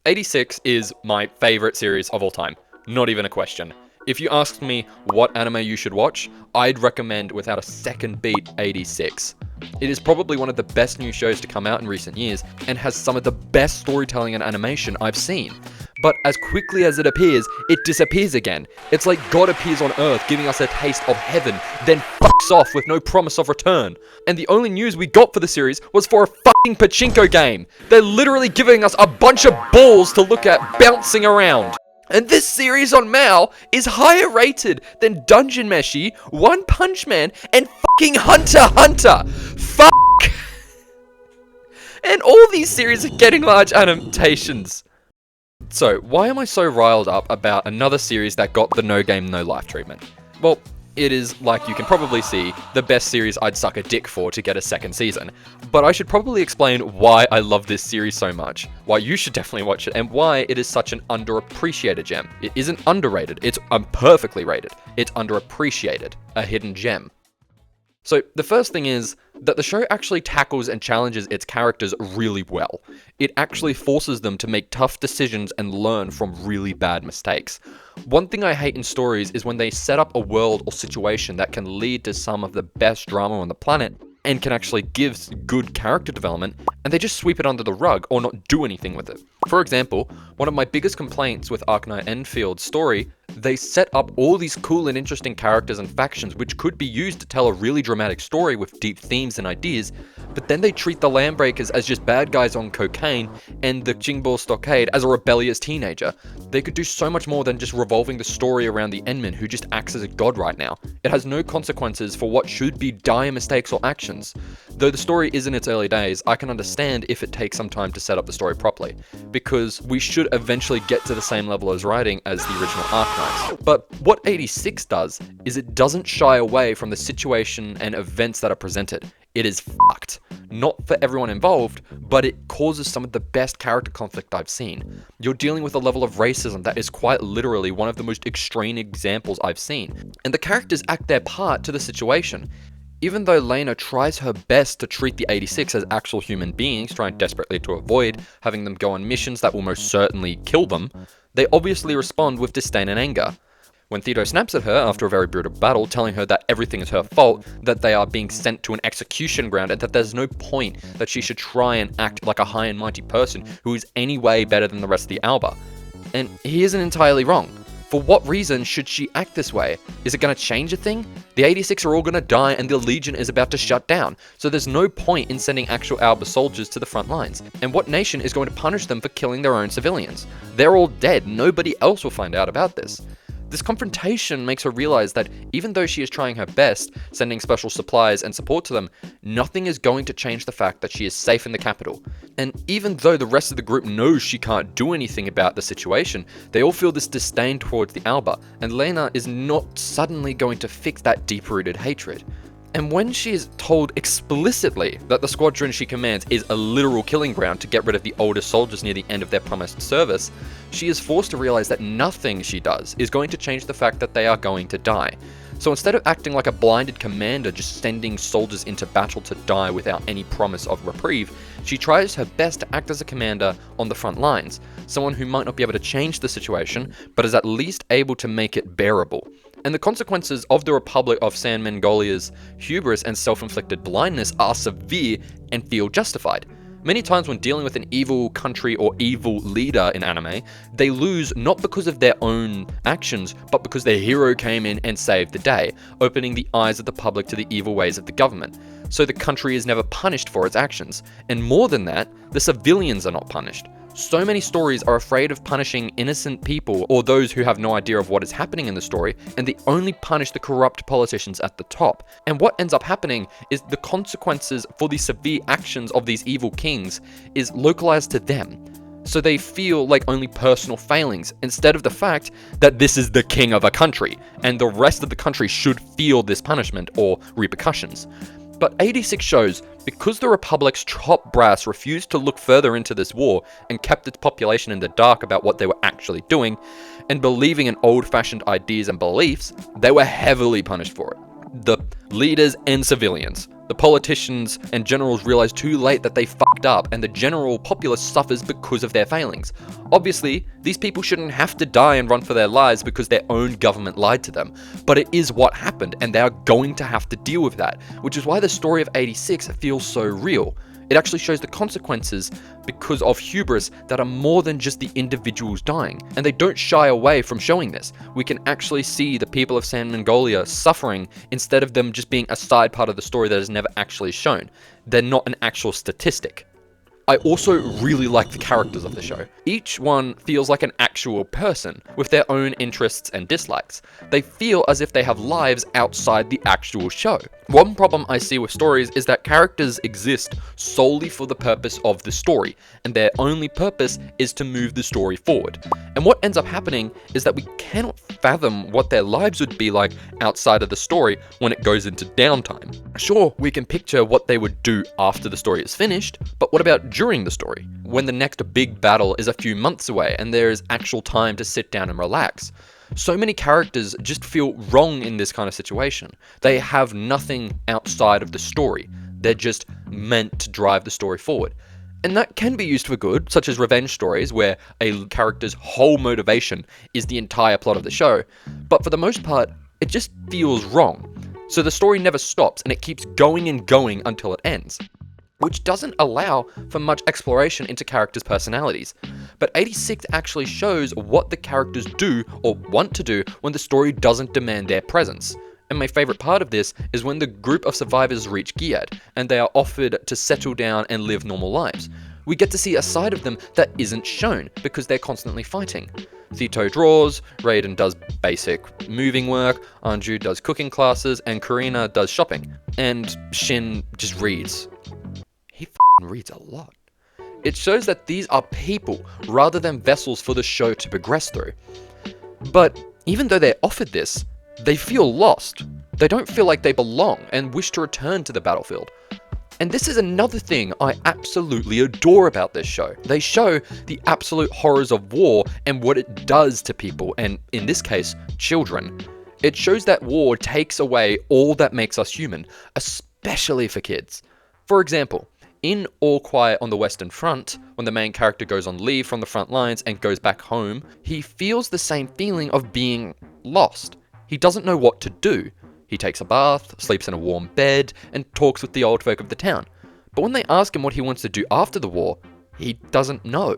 86 is my favorite series of all time. Not even a question. If you asked me what anime you should watch, I'd recommend without a second beat 86. It is probably one of the best new shows to come out in recent years and has some of the best storytelling and animation I've seen. But as quickly as it appears, it disappears again. It's like God appears on Earth giving us a taste of heaven, then fucks off with no promise of return. And the only news we got for the series was for a fucking pachinko game. They're literally giving us a bunch of balls to look at bouncing around. And this series on Mal is higher rated than Dungeon Meshi, One Punch Man, and fucking Hunter x Hunter. Fuck. And all these series are getting large adaptations. So, why am I so riled up about another series that got the no game, no life treatment? Well, it is, like you can probably see, the best series I'd suck a dick for to get a second season. But I should probably explain why I love this series so much, why you should definitely watch it, and why it is such an underappreciated gem. It isn't underrated, it's perfectly rated. It's underappreciated, a hidden gem. So, the first thing is that the show actually tackles and challenges its characters really well. It actually forces them to make tough decisions and learn from really bad mistakes. One thing I hate in stories is when they set up a world or situation that can lead to some of the best drama on the planet and can actually give good character development, and they just sweep it under the rug or not do anything with it. For example, one of my biggest complaints with Arknight Enfield's story, they set up all these cool and interesting characters and factions which could be used to tell a really dramatic story with deep themes and ideas, but then they treat the Landbreakers as just bad guys on cocaine and the Jingbao Stockade as a rebellious teenager. They could do so much more than just revolving the story around the Endman who just acts as a god right now. It has no consequences for what should be dire mistakes or actions. Though the story is in its early days, I can understand if it takes some time to set up the story properly, because we should eventually get to the same level as writing as the original Arknights. But what 86 does is it doesn't shy away from the situation and events that are presented. It is fucked. Not for everyone involved, but it causes some of the best character conflict I've seen. You're dealing with a level of racism that is quite literally one of the most extreme examples I've seen. And the characters act their part to the situation. Even though Lena tries her best to treat the 86 as actual human beings, trying desperately to avoid having them go on missions that will most certainly kill them, they obviously respond with disdain and anger. When Thedo snaps at her after a very brutal battle, telling her that everything is her fault, that they are being sent to an execution ground, and that there's no point that she should try and act like a high and mighty person who is any way better than the rest of the Alba. And he isn't entirely wrong. For what reason should she act this way? Is it going to change a thing? The 86 are all going to die and the Legion is about to shut down, so there's no point in sending actual Alba soldiers to the front lines. And what nation is going to punish them for killing their own civilians? They're all dead, nobody else will find out about this. This confrontation makes her realize that even though she is trying her best, sending special supplies and support to them, nothing is going to change the fact that she is safe in the capital. And even though the rest of the group knows she can't do anything about the situation, they all feel this disdain towards the Alba, and Lena is not suddenly going to fix that deep-rooted hatred. And when she is told explicitly that the squadron she commands is a literal killing ground to get rid of the oldest soldiers near the end of their promised service, she is forced to realize that nothing she does is going to change the fact that they are going to die. So instead of acting like a blinded commander just sending soldiers into battle to die without any promise of reprieve, she tries her best to act as a commander on the front lines, someone who might not be able to change the situation, but is at least able to make it bearable. And the consequences of the Republic of San Mengolia's hubris and self-inflicted blindness are severe and feel justified. Many times when dealing with an evil country or evil leader in anime, they lose not because of their own actions, but because their hero came in and saved the day, opening the eyes of the public to the evil ways of the government. So the country is never punished for its actions. And more than that, the civilians are not punished. So many stories are afraid of punishing innocent people or those who have no idea of what is happening in the story, and they only punish the corrupt politicians at the top. And what ends up happening is the consequences for the severe actions of these evil kings is localized to them. So they feel like only personal failings, instead of the fact that this is the king of a country, and the rest of the country should feel this punishment or repercussions. But 86 shows, because the Republic's top brass refused to look further into this war and kept its population in the dark about what they were actually doing, and believing in old-fashioned ideas and beliefs, they were heavily punished for it. The leaders and civilians, The politicians and generals realize too late that they fucked up, and the general populace suffers because of their failings. Obviously, these people shouldn't have to die and run for their lives because their own government lied to them, but it is what happened, and they are going to have to deal with that, which is why the story of 86 feels so real. It actually shows the consequences because of hubris that are more than just the individuals dying, and they don't shy away from showing this. We can actually see the people of San Mongolia suffering instead of them just being a side part of the story that is never actually shown. They're not an actual statistic. I also really like the characters of the show. Each one feels like an actual person, with their own interests and dislikes. They feel as if they have lives outside the actual show. One problem I see with stories is that characters exist solely for the purpose of the story, and their only purpose is to move the story forward. And what ends up happening is that we cannot fathom what their lives would be like outside of the story when it goes into downtime. Sure, we can picture what they would do after the story is finished, but what about during the story, when the next big battle is a few months away and there is actual time to sit down and relax? So many characters just feel wrong in this kind of situation. They have nothing outside of the story. They're just meant to drive the story forward. And that can be used for good, such as revenge stories, where a character's whole motivation is the entire plot of the show. But for the most part, it just feels wrong. So the story never stops, and it keeps going and going until it ends, which doesn't allow for much exploration into characters' personalities. But 86 actually shows what the characters do or want to do when the story doesn't demand their presence. And my favorite part of this is when the group of survivors reach Gilead, and they are offered to settle down and live normal lives. We get to see a side of them that isn't shown because they're constantly fighting. Thito draws, Raiden does basic moving work, Anju does cooking classes, and Karina does shopping. And Shin just reads. He reads a lot. It shows that these are people rather than vessels for the show to progress through. But even though they're offered this, they feel lost. They don't feel like they belong and wish to return to the battlefield. And this is another thing I absolutely adore about this show. They show the absolute horrors of war and what it does to people, and in this case, children. It shows that war takes away all that makes us human, especially for kids. For example, in All Quiet on the Western Front, when the main character goes on leave from the front lines and goes back home, he feels the same feeling of being lost. He doesn't know what to do. He takes a bath, sleeps in a warm bed, and talks with the old folk of the town. But when they ask him what he wants to do after the war, he doesn't know.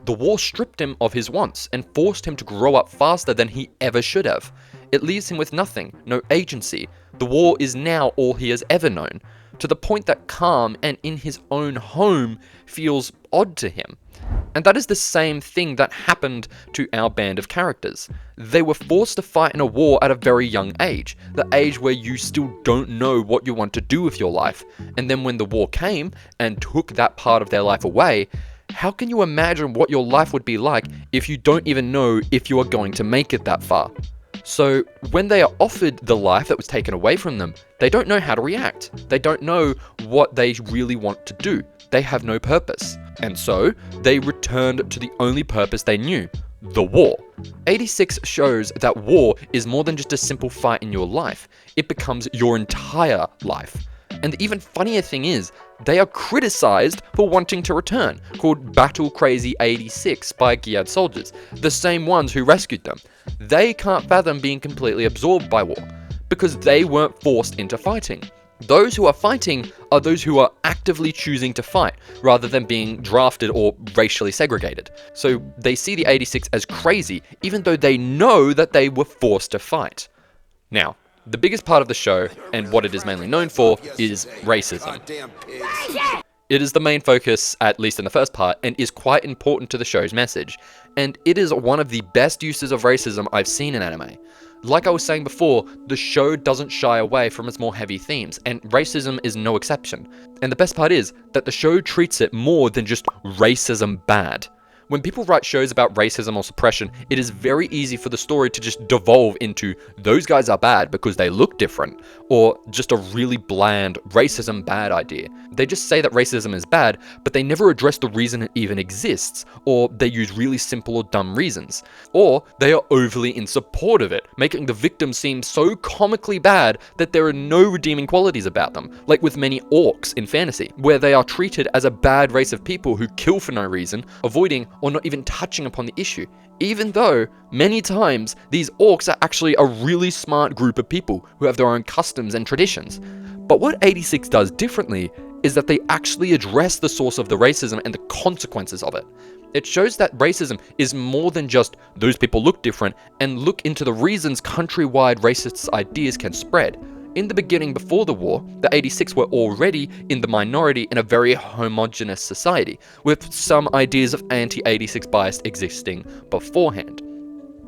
The war stripped him of his wants and forced him to grow up faster than he ever should have. It leaves him with nothing, no agency. The war is now all he has ever known, to the point that calm and in his own home feels odd to him. And that is the same thing that happened to our band of characters. They were forced to fight in a war at a very young age, the age where you still don't know what you want to do with your life. And then when the war came and took that part of their life away, how can you imagine what your life would be like if you don't even know if you are going to make it that far? So when they are offered the life that was taken away from them, they don't know how to react. They don't know what they really want to do. They have no purpose. And so they returned to the only purpose they knew, the war. 86 shows that war is more than just a simple fight in your life. It becomes your entire life. And the even funnier thing is, they are criticized for wanting to return, called Battle Crazy 86 by Gilead soldiers, the same ones who rescued them. They can't fathom being completely absorbed by war, because they weren't forced into fighting. Those who are fighting are those who are actively choosing to fight, rather than being drafted or racially segregated. So they see the 86 as crazy, even though they know that they were forced to fight. Now, the biggest part of the show, and what it is mainly known for, is racism. It is the main focus, at least in the first part, and is quite important to the show's message. And it is one of the best uses of racism I've seen in anime. Like I was saying before, the show doesn't shy away from its more heavy themes, and racism is no exception. And the best part is that the show treats it more than just racism bad. When people write shows about racism or suppression, it is very easy for the story to just devolve into those guys are bad because they look different, or just a really bland racism bad idea. They just say that racism is bad, but they never address the reason it even exists, or they use really simple or dumb reasons. Or they are overly in support of it, making the victims seem so comically bad that there are no redeeming qualities about them, like with many orcs in fantasy, where they are treated as a bad race of people who kill for no reason, avoiding or not even touching upon the issue, even though many times these orcs are actually a really smart group of people who have their own customs and traditions. But what 86 does differently is that they actually address the source of the racism and the consequences of it. It shows that racism is more than just those people look different, and look into the reasons countrywide racist ideas can spread. In the beginning, before the war, the 86 were already in the minority in a very homogenous society, with some ideas of anti-86 bias existing beforehand.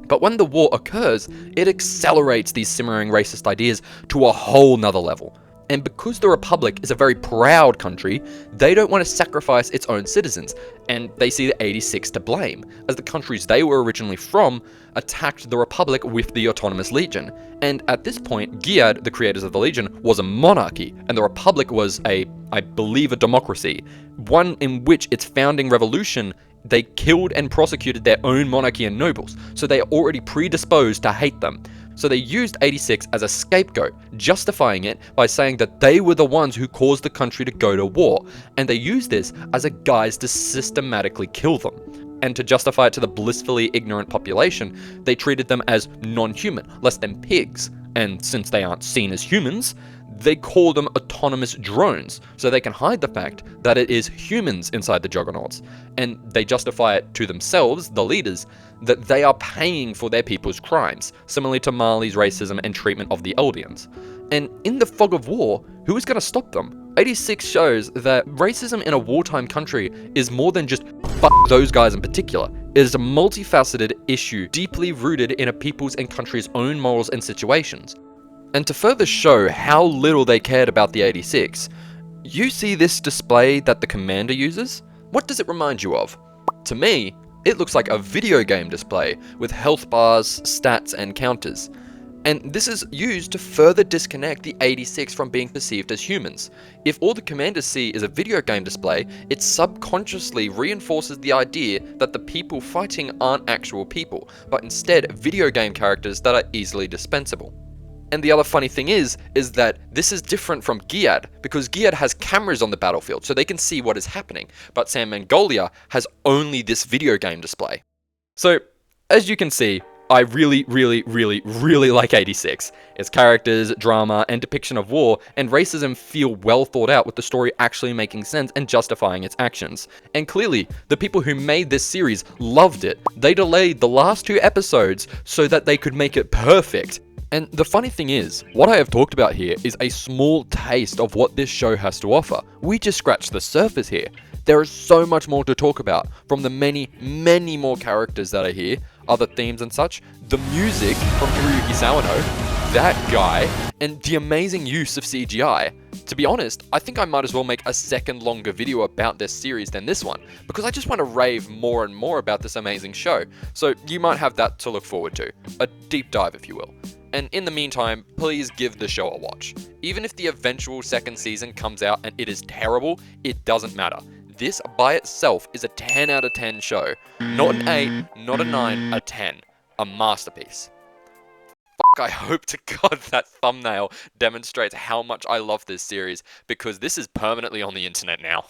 But when the war occurs, it accelerates these simmering racist ideas to a whole nother level. And because the Republic is a very proud country, they don't want to sacrifice its own citizens, and they see the 86 to blame, as the countries they were originally from attacked the Republic with the Autonomous Legion. And at this point, Giad, the creators of the Legion, was a monarchy, and the Republic was I believe, a democracy, one in which its founding revolution they killed and prosecuted their own monarchy and nobles, so they are already predisposed to hate them. So they used 86 as a scapegoat, justifying it by saying that they were the ones who caused the country to go to war, and they used this as a guise to systematically kill them. And to justify it to the blissfully ignorant population, they treated them as non-human, less than pigs, and since they aren't seen as humans, they call them autonomous drones, so they can hide the fact that it is humans inside the Juggernauts, and they justify it to themselves, the leaders, that they are paying for their people's crimes, similarly to Marley's racism and treatment of the Eldians. And in the fog of war, who is going to stop them? 86 shows that racism in a wartime country is more than just fuck those guys in particular. It is a multifaceted issue deeply rooted in a people's and country's own morals and situations. And to further show how little they cared about the 86, you see this display that the commander uses? What does it remind you of? To me, it looks like a video game display with health bars, stats, and counters. And this is used to further disconnect the 86 from being perceived as humans. If all the commanders see is a video game display, it subconsciously reinforces the idea that the people fighting aren't actual people, but instead video game characters that are easily dispensable. And the other funny thing is that this is different from Giad, because Giad has cameras on the battlefield so they can see what is happening, but San Mangolia has only this video game display. So, as you can see, I really like 86. Its characters, drama, and depiction of war and racism feel well thought out, with the story actually making sense and justifying its actions. And clearly, the people who made this series loved it. They delayed the last 2 episodes so that they could make it perfect. And the funny thing is, what I have talked about here is a small taste of what this show has to offer. We just scratched the surface here. There is so much more to talk about, from the many more characters that are here, other themes and such, the music from Hiroyuki Sawano, that guy, and the amazing use of CGI. To be honest, I think I might as well make a second longer video about this series than this one, because I just want to rave more and more about this amazing show, so you might have that to look forward to. A deep dive, if you will. And in the meantime, please give the show a watch. Even if the eventual second season comes out and it is terrible, it doesn't matter. This by itself is a 10 out of 10 show. Not an 8, not a 9, a 10. A masterpiece. I hope to God that thumbnail demonstrates how much I love this series, because this is permanently on the internet now.